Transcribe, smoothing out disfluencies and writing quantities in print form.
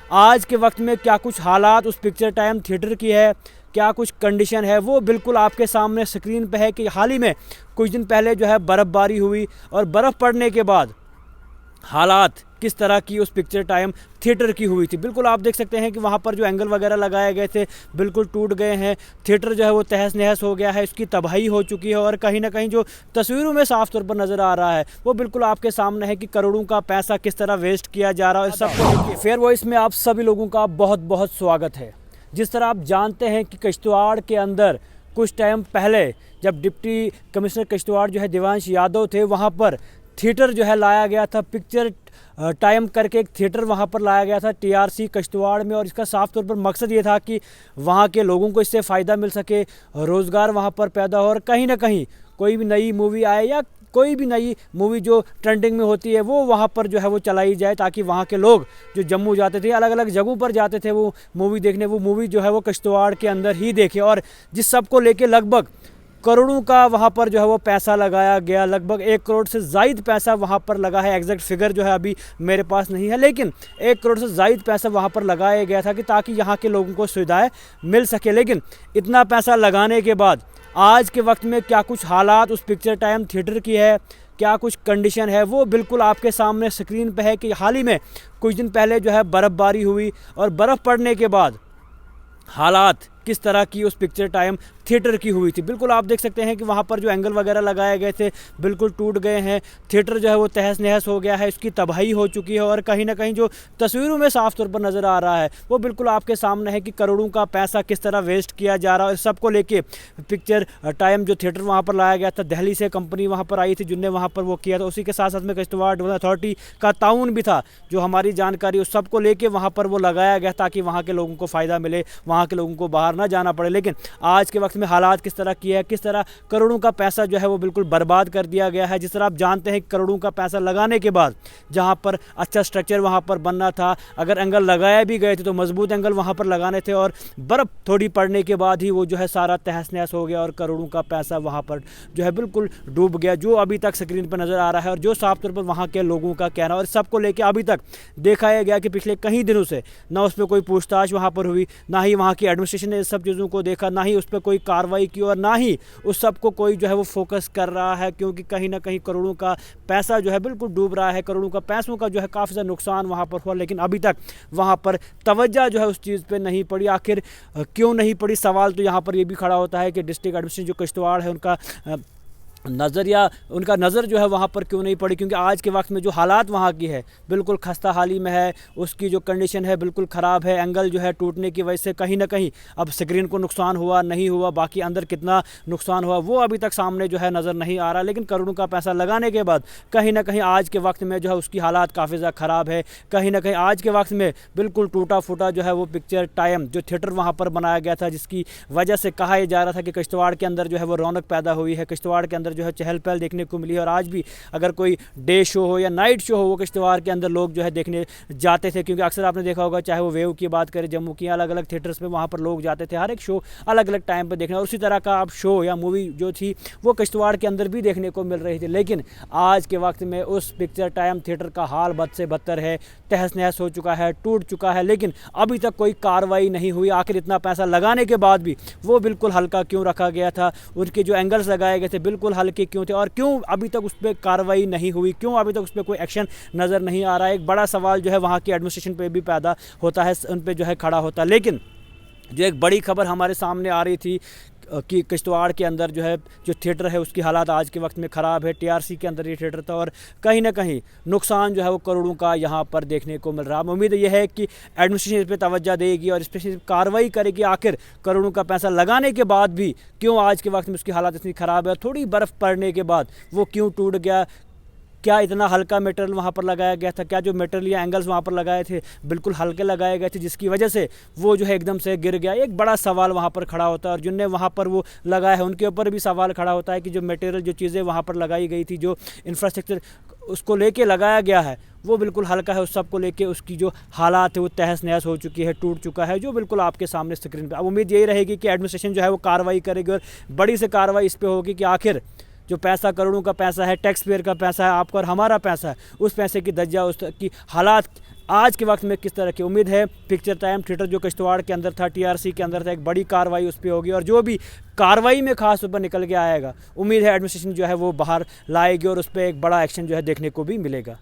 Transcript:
आज के वक्त में क्या कुछ हालात उस पिक्चर टाइम थिएटर की है, क्या कुछ कंडीशन है, वो बिल्कुल आपके सामने स्क्रीन पे है कि हाल ही में कुछ दिन पहले जो है बर्फ़बारी हुई और बर्फ़ पड़ने के बाद हालात किस तरह की उस पिक्चर टाइम थिएटर की हुई थी। बिल्कुल आप देख सकते हैं कि वहाँ पर जो एंगल वगैरह लगाए गए थे बिल्कुल टूट गए हैं। थिएटर जो है वो तहस नहस हो गया है, इसकी तबाही हो चुकी है और कहीं ना कहीं जो तस्वीरों में साफ तौर पर नज़र आ रहा है वो बिल्कुल आपके सामने है कि करोड़ों का पैसा किस तरह वेस्ट किया जा रहा है। सबको फेयर वॉइस में आप सभी लोगों का बहुत बहुत स्वागत है। जिस तरह आप जानते हैं कि किश्तवाड़ के अंदर कुछ टाइम पहले जब डिप्टी कमिश्नर किश्तवाड़ जो है देवांश यादव थे, वहाँ पर थिएटर जो है लाया गया था, पिक्चर टाइम करके एक थिएटर वहाँ पर लाया गया था टीआरसी किश्तवाड़ में। और इसका साफ तौर पर मकसद ये था कि वहाँ के लोगों को इससे फ़ायदा मिल सके, रोज़गार वहाँ पर पैदा हो और कहीं ना कहीं कोई भी नई मूवी आए या कोई भी नई मूवी जो ट्रेंडिंग में होती है वो वहाँ पर जो है वो चलाई जाए, ताकि वहाँ के लोग जो जम्मू जाते थे, अलग अलग जगहों पर जाते थे वो मूवी देखने, वो मूवी जो है वो किश्तवाड़ के अंदर ही देखे। और जिस सब को लेके लगभग करोड़ों का वहाँ पर जो है वो पैसा लगाया गया, लगभग 1 करोड़ से ज़ायद पैसा वहाँ पर लगा है। एग्जैक्ट फिगर जो है अभी मेरे पास नहीं है, लेकिन 1 करोड़ से ज़ायद पैसा वहाँ पर लगाया गया था कि ताकि यहाँ के लोगों को सुविधाएं मिल सके। लेकिन इतना पैसा लगाने के बाद आज के वक्त में क्या कुछ हालात उस पिक्चर टाइम थिएटर की है, क्या कुछ कंडीशन है, वो बिल्कुल आपके सामने स्क्रीन पे है कि हाल ही में कुछ दिन पहले जो है बर्फ़बारी हुई और बर्फ़ पड़ने के बाद हालात किस तरह की उस पिक्चर टाइम थिएटर की हुई थी। बिल्कुल आप देख सकते हैं कि वहाँ पर जो एंगल वगैरह लगाए गए थे बिल्कुल टूट गए हैं। थिएटर जो है वो तहस नहस हो गया है, इसकी तबाही हो चुकी है और कहीं ना कहीं जो तस्वीरों में साफ तौर पर नज़र आ रहा है वो बिल्कुल आपके सामने है कि करोड़ों का पैसा किस तरह वेस्ट किया जा रहा है। इस सबको लेके पिक्चर टाइम जो थिएटर वहाँ पर लाया गया था, दिल्ली से कंपनी वहाँ पर आई थी जिनने वहाँ पर वो किया था। उसी के साथ साथ में किश्तवाड़ डेवलपमेंट अथॉरिटी का ताउन भी था, जो हमारी जानकारी उस सबको लेके वहाँ पर वो लगाया गया ताकि वहाँ के लोगों को फ़ायदा मिले, वहाँ के लोगों को बाहर ना जाना पड़े। लेकिन आज के वक्त में हालात किस तरह की है, किस तरह करोड़ों का पैसा जो है वो बिल्कुल बर्बाद कर दिया गया है। जिस तरह आप जानते हैं करोड़ों का पैसा लगाने के बाद जहां पर अच्छा स्ट्रक्चर वहां पर बनना था, अगर एंगल लगाए भी गए थे तो मजबूत एंगल वहां पर लगाने थे और बर्फ़ थोड़ी पड़ने के बाद ही वो जो है सारा तहस नहस हो गया और करोड़ों का पैसा वहां पर जो है बिल्कुल डूब गया, जो अभी तक स्क्रीन पर नज़र आ रहा है और जो साफ तौर पर वहाँ के लोगों का कहना। और सबको लेकर अभी तक देखा गया कि पिछले कई दिनों से ना उस पर कोई पूछताछ वहाँ पर हुई, ना ही वहाँ की एडमिनिस्ट्रेशन ने इस सब चीज़ों को देखा, ना ही उस पर कोई कार्रवाई की और ना ही उस सब को कोई जो है वो फोकस कर रहा है, क्योंकि कहीं ना कहीं करोड़ों का पैसा जो है बिल्कुल डूब रहा है। करोड़ों का पैसों का जो है काफ़ी ज़्यादा नुकसान वहाँ पर हुआ, लेकिन अभी तक वहाँ पर तवज्जो जो है उस चीज़ पे नहीं पड़ी। आखिर क्यों नहीं पड़ी, सवाल तो यहाँ पर ये भी खड़ा होता है कि डिस्ट्रिक्ट एडमिनिस्ट्रेशन जो किश्तवाड़ है उनका नज़र जो है वहाँ पर क्यों नहीं पड़ी, क्योंकि आज के वक्त में जो हालात वहाँ की है बिल्कुल खस्ता हाली में है, उसकी जो कंडीशन है बिल्कुल ख़राब है। एंगल जो है टूटने की वजह से कहीं ना कहीं अब स्क्रीन को नुकसान हुआ नहीं हुआ, बाकी अंदर कितना नुकसान हुआ वो अभी तक सामने जो है नज़र नहीं आ रहा। लेकिन करोड़ों का पैसा लगाने के बाद कहीं ना कहीं आज के वक्त में जो है उसकी हालात काफ़ी ज़्यादा ख़राब है। कहीं ना कहीं आज के वक्त में बिल्कुल टूटा फूटा जो है वो पिक्चर टाइम जो थिएटर वहाँ पर बनाया गया था, जिसकी वजह से कहा जा रहा था कि किश्तवाड़ के अंदर जो है वो रौनक पैदा हुई है, किश्तवाड़ के अंदर जो है चहल पहल देखने को मिली है। और आज भी अगर कोई डे शो हो या नाइट शो हो, वो किश्तवाड़ के अंदर लोग जो है देखने जाते थे, क्योंकि अक्सर आपने देखा होगा चाहे वो वेव की बात करें, जम्मू की अलग अलग थिएटर्स पे वहाँ पर लोग जाते थे हर एक शो अलग अलग टाइम पर देखने। और उसी तरह का अब शो या मूवी जो थी वो किश्तवाड़ के अंदर भी देखने को मिल रही थी। लेकिन आज के वक्त में उस पिक्चर टाइम थिएटर का हाल बद से बदतर है, तहस नहस हो चुका है, टूट चुका है, लेकिन अभी तक कोई कार्रवाई नहीं हुई। आखिर इतना पैसा लगाने के बाद भी वो बिल्कुल हल्का क्यों रखा गया था, उनके जो एंगल्स लगाए गए थे बिल्कुल हल्के क्यों थे और क्यों अभी तक उस पर कार्रवाई नहीं हुई, क्यों अभी तक उस पर कोई एक्शन नज़र नहीं आ रहा है। एक बड़ा सवाल जो है वहाँ की एडमिनिस्ट्रेशन पे भी पैदा होता है, उन पे जो है खड़ा होता है। लेकिन जो एक बड़ी खबर हमारे सामने आ रही थी कि किश्तवाड़ के अंदर जो है जो थिएटर है उसकी हालात आज के वक्त में ख़राब है। टीआरसी के अंदर ये थिएटर था और कहीं ना कहीं नुकसान जो है वो करोड़ों का यहाँ पर देखने को मिल रहा है। उम्मीद यह है कि एडमिनिस्ट्रेशन इस पर तवज्जो देगी और इस पर कार्रवाई करेगी। आखिर करोड़ों का पैसा लगाने के बाद भी क्यों आज के वक्त में उसकी हालात इतनी ख़राब है, थोड़ी बर्फ़ पड़ने के बाद वो क्यों टूट गया, क्या इतना हल्का मटेरियल वहाँ पर लगाया गया था, क्या जो मटेरियल या एंगल्स वहाँ पर लगाए थे बिल्कुल हल्के लगाए गए थे जिसकी वजह से वो जो है एकदम से गिर गया। एक बड़ा सवाल वहाँ पर खड़ा होता है और जिनने वहाँ पर वो लगाया है उनके ऊपर भी सवाल खड़ा होता है कि जो मटेरियल जो चीज़ें वहाँ पर लगाई गई थी, जो इंफ्रास्ट्रक्चर उसको लेके लगाया गया है वो बिल्कुल हल्का है। उस सब को लेके उसकी जो हालात है वो तहस नहस हो चुकी है, टूट चुका है, जो बिल्कुल आपके सामने स्क्रीन पर। अब उम्मीद यही रहेगी कि एडमिनिस्ट्रेशन जो है वो कार्रवाई करेगी और बड़ी से कार्रवाई इस पर होगी कि आखिर जो पैसा करोड़ों का पैसा है, टैक्स पेयर का पैसा है, आपका और हमारा पैसा है, उस पैसे की दर्जा उसकी हालात आज के वक्त में किस तरह की उम्मीद है पिक्चर टाइम थिएटर जो किश्तवाड़ के अंदर था, टीआरसी के अंदर था, एक बड़ी कार्रवाई उस पर होगी और जो भी कार्रवाई में खास तौर पर निकल के आएगा, उम्मीद है एडमिनिस्ट्रेशन जो है वो बाहर लाएगी और उस पर एक बड़ा एक्शन जो है देखने को भी मिलेगा।